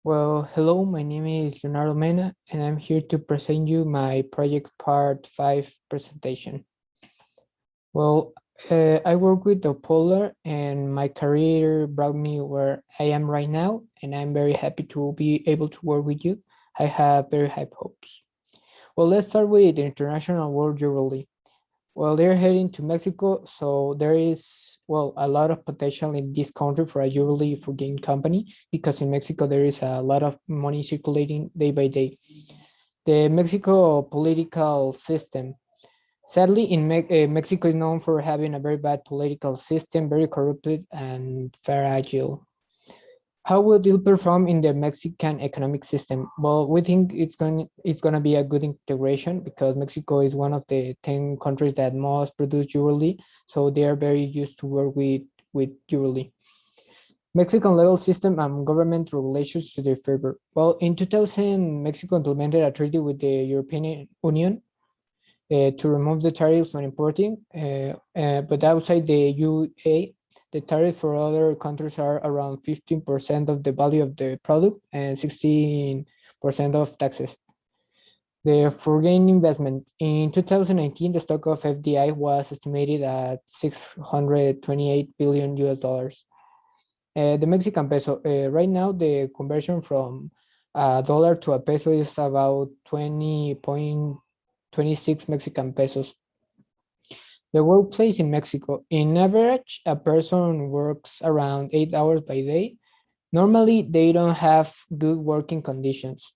Hello, my name is Leonardo Mena, and I'm here to present you my project part 5 presentation. Well, I work with the Polar, and my career brought me where I am right now, and I'm very happy to be able to work with you. I have very high hopes. Well, let's start with the international world jewelry. Well, they're heading to Mexico, so there is, a lot of potential in this country for a jewelry for game company because in Mexico there is a lot of money circulating day by day. The Mexico political system. Sadly, Mexico is known for having a very bad political system, very corrupted and fragile. How would it perform in the Mexican economic system? Well, we think it's going to be a good integration because Mexico is one of the 10 countries that most produce jewelry, so they are very used to work with jewelry. Mexican legal system and government regulations to their favor. Well, in 2000, Mexico implemented a treaty with the European Union to remove the tariffs on importing, but outside the UA, the tariff for other countries are around 15% of the value of the product and 16% of taxes. The foreign investment in 2019, the stock of FDI was estimated at 628 billion US dollars. The Mexican peso, right now, the conversion from a dollar to a peso is about 20.26 Mexican pesos. The workplace in Mexico. In average, a person works around 8 hours by day. Normally, they don't have good working conditions,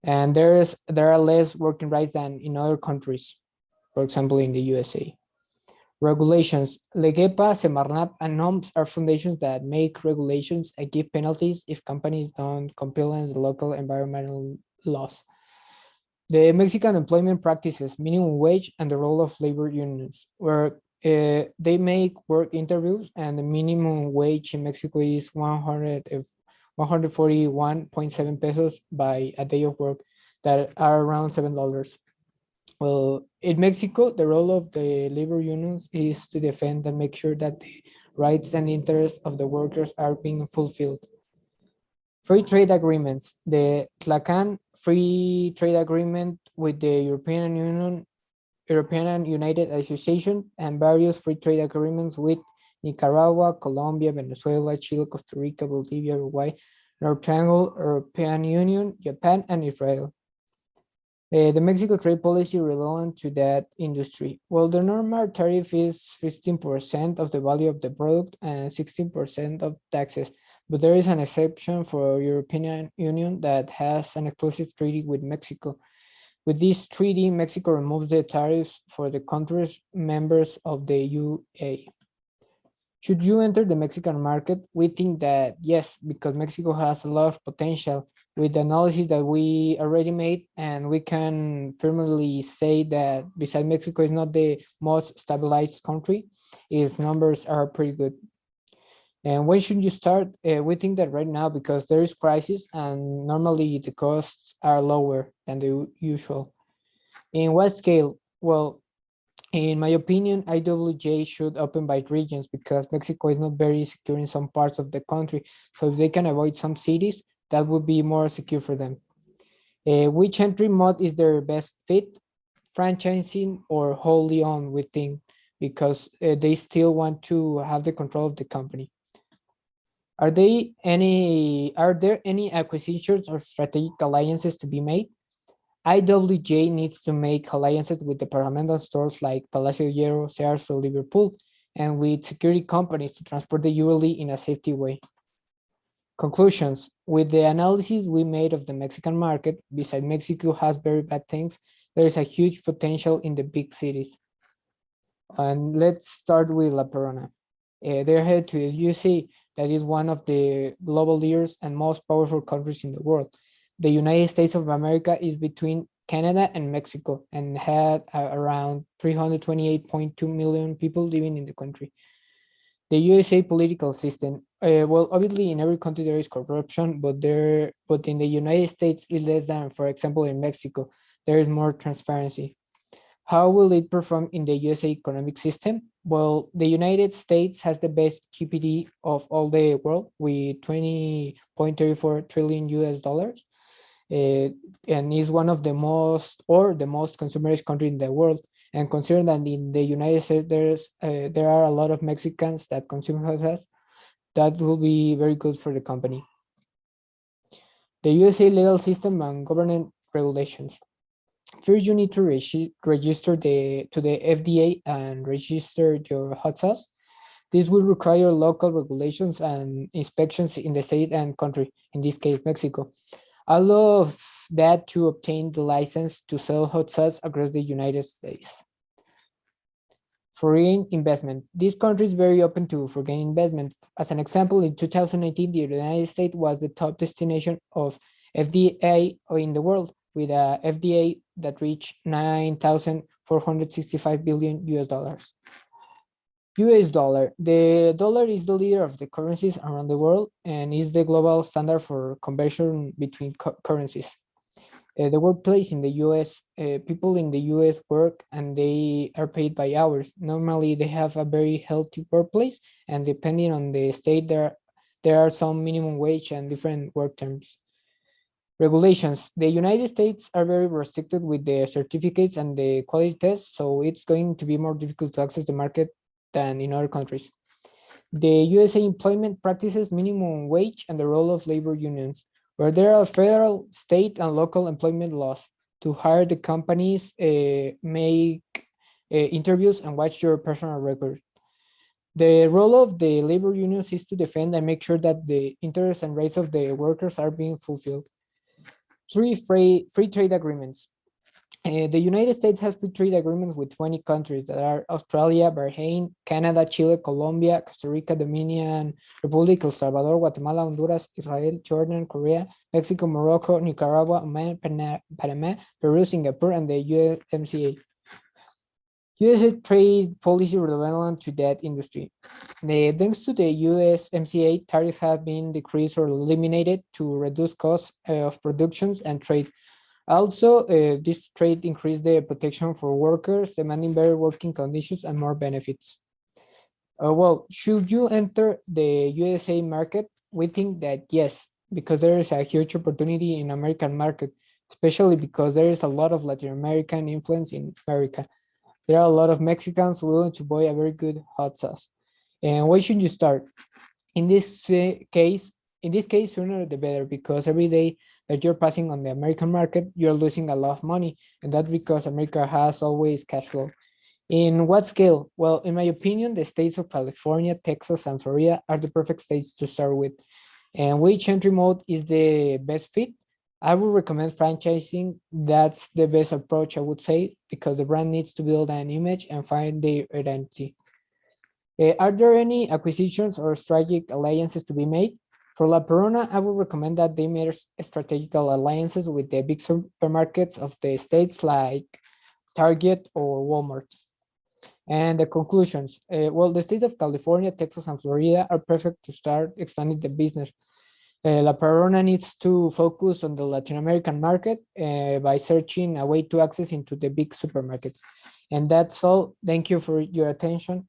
and there are less working rights than in other countries, for example, in the USA. Regulations. LEGEPA, Semarnap, and NOMS are foundations that make regulations and give penalties if companies don't comply with the local environmental laws. The Mexican employment practices, minimum wage, and the role of labor unions, where they make work interviews, and the minimum wage in Mexico is 141.7 pesos by a day of work, that are around $7. Well, in Mexico, the role of the labor unions is to defend and make sure that the rights and interests of the workers are being fulfilled. Free trade agreements. The Tlacan Free Trade Agreement with the European Union, European and United Association, and various free trade agreements with Nicaragua, Colombia, Venezuela, Chile, Costa Rica, Bolivia, Uruguay, North Triangle, European Union, Japan, and Israel. The Mexico trade policy relevant to that industry. Well, the normal tariff is 15% of the value of the product and 16% of taxes, but there is an exception for European Union that has an exclusive treaty with Mexico. With this treaty, Mexico removes the tariffs for the countries members of the UA. Should you enter the Mexican market? We think that yes, because Mexico has a lot of potential with the analysis that we already made, and we can firmly say that besides Mexico is not the most stabilized country, its numbers are pretty good. And when should you start? We think that right now because there is crisis and normally the costs are lower than the usual. In what scale? Well, in my opinion, IWJ should open by regions because Mexico is not very secure in some parts of the country. So if they can avoid some cities, that would be more secure for them. Which entry mode is their best fit? Franchising or wholly owned, we think, because they still want to have the control of the company. Are there any acquisitions or strategic alliances to be made? IWJ needs to make alliances with departmental stores like Palacio Hierro, Sears, or Liverpool, and with security companies to transport the jewelry in a safety way. Conclusions. With the analysis we made of the Mexican market, besides Mexico has very bad things, there is a huge potential in the big cities. And let's start with La Perona. They're headed to the USA, that is one of the global leaders and most powerful countries in the world. The United States of America is between Canada and Mexico and had around 328.2 million people living in the country. The USA political system. Obviously, in every country there is corruption, but in the United States, it's less than, for example, in Mexico, there is more transparency. How will it perform in the USA economic system? Well, the United States has the best GDP of all the world with 20.34 trillion US dollars, uh, and is one of the most or the most consumerist country in the world. And considering that in the United States there are a lot of Mexicans that consume houses, that will be very good for the company. The USA legal system and government regulations. First, you need to register to the FDA and register your hot sauce. This will require local regulations and inspections in the state and country, in this case, Mexico. All of that to obtain the license to sell hot sauce across the United States. Foreign investment. This country is very open to foreign investment. As an example, in 2019, the United States was the top destination of FDI in the world, with a FDI that reached 9,465 billion US dollars. US dollar. The dollar is the leader of the currencies around the world and is the global standard for conversion between currencies. The workplace in the US, people in the US work and they are paid by hours. Normally, they have a very healthy workplace, and depending on the state, there are some minimum wage and different work terms. Regulations. The United States are very restricted with the certificates and the quality tests, so it's going to be more difficult to access the market than in other countries. The USA employment practices minimum wage and the role of labor unions, where there are federal, state, and local employment laws. To hire the companies, make interviews and watch your personal record. The role of the labor unions is to defend and make sure that the interests and rights of the workers are being fulfilled. Free trade agreements. The United States has free trade agreements with 20 countries that are Australia, Bahrain, Canada, Chile, Colombia, Costa Rica, Dominican Republic, El Salvador, Guatemala, Honduras, Israel, Jordan, Korea, Mexico, Morocco, Nicaragua, Oman, Panama, Peru, Singapore, and the USMCA. USA trade policy relevant to that industry. Thanks to the USMCA, tariffs have been decreased or eliminated to reduce costs of productions and trade. Also, this trade increased the protection for workers, demanding better working conditions and more benefits. Well, should you enter the USA market? We think that yes, because there is a huge opportunity in American market, especially because there is a lot of Latin American influence in America. There are a lot of Mexicans willing to buy a very good hot sauce. And why should you start? In this case, sooner the better, because every day that you're passing on the American market, you're losing a lot of money, and that's because America has always cash flow. In what scale? Well, in my opinion, the states of California, Texas, and Florida are the perfect states to start with. And which entry mode is the best fit? I would recommend franchising. That's the best approach, I would say, because the brand needs to build an image and find their identity. Are there any acquisitions or strategic alliances to be made? For La Perona, I would recommend that they make strategical alliances with the big supermarkets of the states like Target or Walmart. And the conclusions. Well, the state of California, Texas, and Florida are perfect to start expanding the business. La Perona needs to focus on the Latin American market by searching a way to access into the big supermarkets. And that's all. Thank you for your attention.